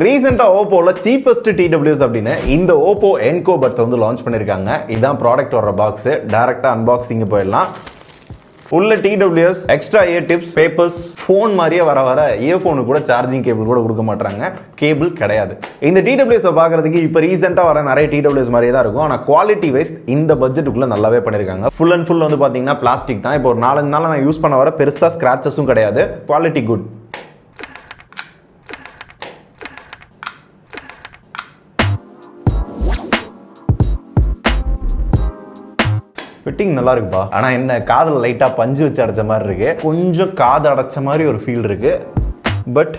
ரீசெண்டா ஓப்போல cheapest TWS அப்படின்னு இந்த Oppo Enco பட்ஸ் வந்து லான்ச் பண்ணிருக்காங்க. இதான் ப்ராடக்ட் வர பாக்ஸ். டைரக்டா அன்பாக்சிங் போயிடலாம். உள்ள TWS extra year tips, papers, phone மாதிரியே வர இயர்ஃபோனு கூட சார்ஜிங் கேபிள் கூட கொடுக்க மாட்டாங்க. கேபிள் கிடையாது. இந்த TWS பார்க்கறதுக்கு இப்போ ரீசெண்டாக வர நிறைய TWS மாதிரியே தான் இருக்கும். ஆனால் குவாலிட்டி வைஸ் இந்த பட்ஜெட்டுக்குள்ள நல்லாவே பண்ணியிருக்காங்க. ஃபுல் அண்ட் ஃபுல் வந்து பார்த்தீங்கன்னா பிளாஸ்டிக் தான். இப்போ ஒரு 4 நாள் நான் யூஸ் பண்ண வர பெருசாக ஸ்கிராச்சஸும் கிடையாது. Quality good. ஃபிட்டிங் நல்லா இருக்குப்பா. ஆனால் என்ன காதில் லைட்டாக பஞ்சு வச்சு அடைச்ச மாதிரி இருக்கு. கொஞ்சம் காது அடைச்ச மாதிரி ஒரு ஃபீல் இருக்கு. But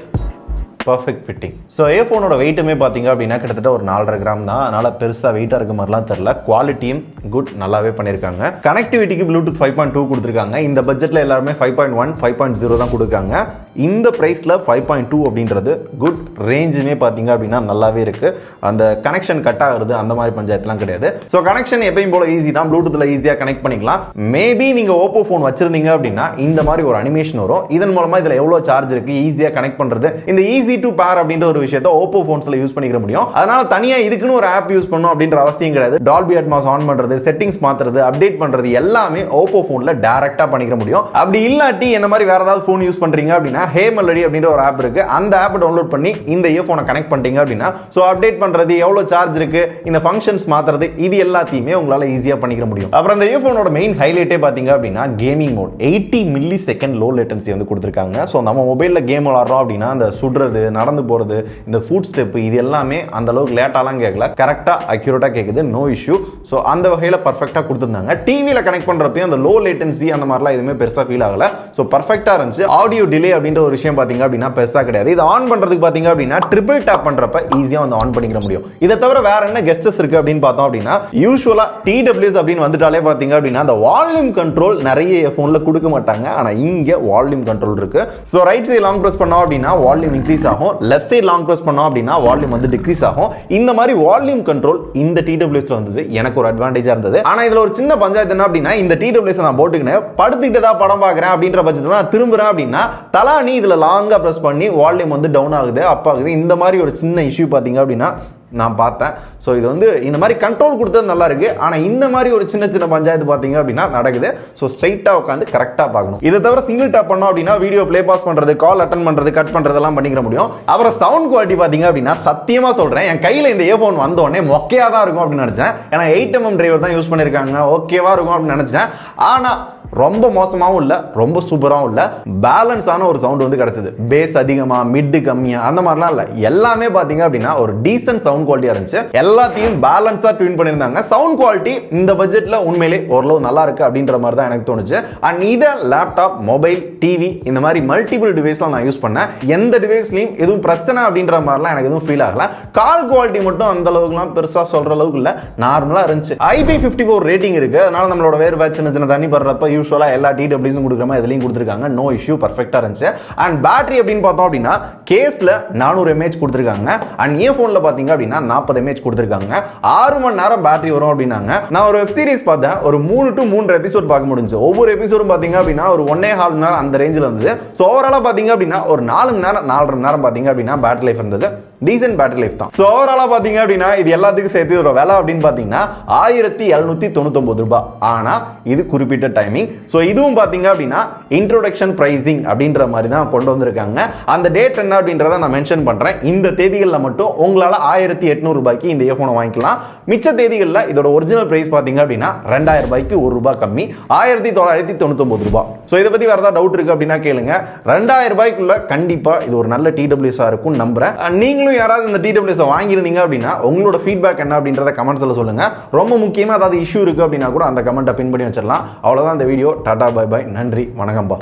perfect fitting. ஸோ ஏஃபோனோட வெயிட்டுமே பார்த்தீங்க அப்படின்னா கிட்டத்தட்ட ஒரு 4.5 கிராம் தான். அதனால பெருசாக வெயிட்டாக இருக்க மாதிரிலாம் தெரியல. குவாலிட்டியும் குட், நல்லாவே பண்ணியிருக்காங்க. கனெக்டிவிட்டிக்கு ப்ளூடூத் 5.2 கொடுத்துருக்காங்க. இந்த பட்ஜெட்டில் எல்லாருமே 5.1, 5.0 தான் கொடுக்குறாங்க. இந்த ப்ரைஸில் 5.2 அப்படின்றது குட். ரேஞ்சுமே பார்த்தீங்க அப்படின்னா நல்லாவே இருக்கு. அந்த கனெக்ஷன் கட் ஆகுறது அந்த மாதிரி பஞ்சாயத்துலாம் கிடையாது. ஸோ கனெக்ஷன் எப்பயும் போல ஈஸி தான். ப்ளூடூத்தில் ஈஸியாக கனெக்ட் பண்ணிக்கலாம். மேபி நீங்கள் ஓப்போ ஃபோன் வச்சிருந்தீங்க அப்படின்னா இந்த மாதிரி ஒரு அனிமேஷன் வரும். இதன் மூலமாக இதில் எவ்வளோ சார்ஜ் இருக்கு ஈஸியாக கனெக்ட் பண்ணுறது. இந்த ஈஸி டு பேர் அப்படின்ற ஒரு விஷயத்தை ஓப்போ போன்ஸ்ல யூஸ் பண்ணிக்க முடியும். அதனால தனியா இதுக்குன்னு ஒரு ஆப் யூஸ் பண்ணனும் அப்படின்ற அவசியம் கிடையாது. டால்பி அட்மாஸ் ஆன் பண்றது, செட்டிங்ஸ் மாத்துறது, அப்டேட் பண்றது எல்லாமே ஓப்போ போன்ல டைரக்டா பண்ணிக்க முடியும். அப்படி இல்லாட்டி என்ன மாதிரி வேற ஏதாவது போன் யூஸ் பண்றீங்க அப்படின்னா ஹே மெலடி அப்படின்ற ஒரு ஆப் இருக்கு. அந்த ஆப் டவுன்லோட் பண்ணி இந்த இயர்போனை கனெக்ட் பண்ணிட்டீங்க அப்படின்னா சோ அப்டேட் பண்றது, எவ்வளவு சார்ஜ் இருக்கு, இந்த ஃபங்க்ஷன்ஸ் மாத்துறது, இது எல்லாத்தையுமே உங்களால ஈஸியா பண்ணிக்க முடியும். அப்புறம் இந்த இயர்போனோட மெயின் ஹைலைட்டே பாத்தீங்க அப்படின்னா gaming mode 80 millisecond low latency வந்து கொடுத்திருக்காங்க. சோ நம்ம மொபைல்ல கேம் விளையாடுறோம் அப்படின்னா அந்த சுடுறது, நடந்து போறது, இந்த ஃபுட் ஸ்டெப், இது எல்லாமே அந்த அளவுக்கு லேட்டாலாம் கேட்கல. கரெக்டா அக்யூரேட்டா கேக்குது. No issue. சோ அந்த வகையில பர்ஃபெக்ட்டா கொடுத்திருந்தாங்க. டிவில கனெக்ட் பண்றப்பயும் அந்த லோ லேட்டன்சி அந்த மாதிரிலாம் எதுவுமே பெருசா ஃபீல் ஆகல. சோ பர்ஃபெக்ட்டா இருந்துச்சு. ஆடியோ டிலே அப்படின்ற ஒரு விஷயம் பாத்தீங்க அப்படின்னா பெருசா கிடையாது. இது ஆன் பண்றதுக்கு பாத்தீங்க அப்படின்னா ட்ரிபிள் டேப் பண்றப்ப ஈஸியா வந்து ஆன் பண்ணிக்க முடியும். இதை தவிர வேற என்ன கெஸ்டஸ் இருக்கு அப்படின்னு பார்த்தோம் அப்படின்னா யூசுவலா TWS அப்படின்னு வந்துட்டாலே பாத்தீங்க அப்படின்னா அந்த வால்யூம் கண்ட்ரோல் நிறைய போன்ல கொடுக்க மாட்டாங்க. ஆனா இங்க வால்யூம் கண்ட்ரோல் இருக்கு. So right side long press பண்ணோம் அப்படின்னா வால்யூம் இன்க்ரீஸ் ஆகும். லெஃப்ட் சைடு லாங் பிரஸ் பண்ணோம் அப்படின்னா வால்யூம் வந்து டிக்ரீஸ் ஆகும். இந்த மாதிரி வால்யூம் கண்ட்ரோல் இந்த TWS ல வந்தது எனக்கு ஒரு அட்வான்டேஜா இருந்தது. ஆனா இதுல ஒரு சின்ன பஞ்சாயத்து என்ன அப்படின்னா இந்த TWS நான் போட்டுக்கினேன் படுத்துக்கிட்டு தான் படம் பார்க்கறேன் அப்படின்ற பட்சத்துல நான் திரும்புறேன் அப்படின்னா தலானி இதுல லாங்கா பிரஸ் பண்ணி வால்யூம் வந்து டவுன் ஆகுது, அப் ஆகுது. இந்த மாதிரி ஒரு சின்ன இஷ்யூ பாத்தீங்க அப்படின்னா நான் பார்த்தேன். ஸோ இது வந்து இந்த மாதிரி கண்ட்ரோல் கொடுத்தது நல்லா இருக்கு. ஆனால் இந்த மாதிரி ஒரு சின்ன சின்ன பஞ்சாயத்து பார்த்தீங்க அப்படின்னா நடக்குது. ஸோ ஸ்ட்ரைட்டாக உட்காந்து கரெக்டாக பார்க்கணும். இதை தவிர சிங்கிள் டேப் பண்ணோம் அப்படின்னா வீடியோ பிளே பாஸ் பண்ணுறது, கால் அட்டன் பண்ணுறது, கட் பண்ணுறதெல்லாம் பண்ணிக்க முடியும். அப்புறம் சவுண்ட் குவாலிட்டி பார்த்தீங்க அப்படின்னா சத்தியமாக சொல்கிறேன், என் கையில் இந்த இயர்ஃபோன் வந்தோடனே மொக்கையாக தான் இருக்கும் அப்படின்னு நினச்சேன். ஏன்னா 8mm டிரைவர் தான் யூஸ் பண்ணியிருக்காங்க, ஓகேவா இருக்கும் அப்படின்னு நினச்சேன். ஆனால் ரொம்ப மோசமாகவும் இல்லை, ரொம்ப சூப்பராகவும் இல்லை. பேலன்ஸான ஒரு சவுண்ட் வந்து கிடைச்சது. பேஸ் அதிகமாக, மிட் கம்மியாக அந்த மாதிரிலாம் இல்லை. எல்லாமே பார்த்தீங்க அப்படின்னா ஒரு டீசன்ட் சவுண்ட் குவாலிட்டியாக இருந்துச்சு. எல்லாத்தையும் பேலன்ஸாக ட்யூன் பண்ணியிருந்தாங்க. சவுண்ட் குவாலிட்டி இந்த பட்ஜெட்டில் உண்மையிலே ஓரளவு நல்லா இருக்கு அப்படின்ற மாதிரி தான் எனக்கு தோணுச்சு. அண்ட் இதை லேப்டாப், மொபைல், டிவி இந்த மாதிரி மல்டிபிள் டிவைஸ்லாம் நான் யூஸ் பண்ணேன். எந்த டிவைஸ்லையும் எதுவும் பிரச்சனை அப்படின்ற மாதிரிலாம் எனக்கு எதுவும் ஃபீல் ஆகல. கால் குவாலிட்டி மட்டும் அந்த அளவுக்குலாம் பெருசாக சொல்கிற அளவுக்கு இல்லை, நார்மலாக இருந்துச்சு. IP54 ரேட்டிங் இருக்கு. அதனால நம்மளோட வேறு சின்ன சின்ன தண்ணி படுறப்ப யூசுவலா எல்லா TWS கொடுக்குற மாதிரி இதுலயும் கொடுத்திருக்காங்க. நோ இஷ்யூ, பர்ஃபெக்ட்டா இருந்துச்சு. அண்ட் பேட்டரி அப்படின்னு பார்த்தோம் அப்படின்னா கேஸ்ல 400 mAh கொடுத்திருக்காங்க. அண்ட் இயர்ஃபோன்ல பாத்தீங்க அப்படின்னா 40 mAh கொடுத்திருக்காங்க. 6 மணி நேரம் பேட்டரி வரும் அப்படின்னாங்க. நான் ஒரு வெப் சீரிஸ் பார்த்தேன். ஒரு 3 to 3 எபிசோட் பார்க்க முடிஞ்சு. ஒவ்வொரு எபிசோடும் பாத்தீங்க அப்படின்னா ஒரு 1.5 மணி நேரம் அந்த ரேஞ்சில் இருந்தது. ஸோ ஓவராலா பாத்தீங்க அப்படின்னா ஒரு 4 மணி நேரம் 4.5 மணி நேரம் பாத்தீங்க அப்படின்னா பேட்டரி லைஃப் இருந்தது. டீசன்ட் பேட்டரி லைஃப் தான். ஸோ ஓவராலா பாத்தீங்க அப்படின்னா இது எல்லாத்துக்கும் சேர்த்து ஒரு விலை அப்படின்னு பாத்தீங்கன்னா 1799 ரூபாய். ஆனா இது குறிப்பிட்ட டைமிங். ஸோ இதுவும் பாத்தீங்க அப்படின்னா இன்ட்ரோடக்ஷன் பிரைசிங் அப்படின்ற மாதிரி தான் கொண்டு வந்திருக்காங்க. அந்த டேட் என்ன அப்படின்றத நான் மென்ஷன் பண்றேன். இந்த தேதிகளில் மட்டும் உங்களால 1800 ரூபாய்க்கு இந்த இயர்ஃபோனை வாங்கிக்கலாம். மிச்ச தேதிகளில் இதோட ஒரிஜினல் பிரைஸ் பாத்தீங்க அப்படின்னா 2000 ரூபாய்க்கு 1 ரூபாய் கம்மி, 1999 ரூபாய். ஸோ இதை பத்தி வேற ஏதாவது டவுட் இருக்கு அப்படின்னா கேளுங்க. 2000 ரூபாய்க்குள்ள கண்டிப்பா இது ஒரு நல்ல TWS இருக்கும் நம்புறேன். நீங்களும் யாராவது இந்த TWS வாங்கியிருந்தீங்க அப்படின்னா உங்களோட ஃபீட்பேக் என்ன அப்படின்றத கமெண்ட்ஸ்ல சொல்லுங்க. ரொம்ப முக்கியமா ஏதாவது இஷ்யூ இருக்கு அப்படின்னா கூட அந்த கமெண்ட்டை பின் பண்ணி வச்சிடலாம். அவ்வளவுதான் இந்த வீடியோ. டாடா, பை பை, நன்றி, வணக்கம்பா.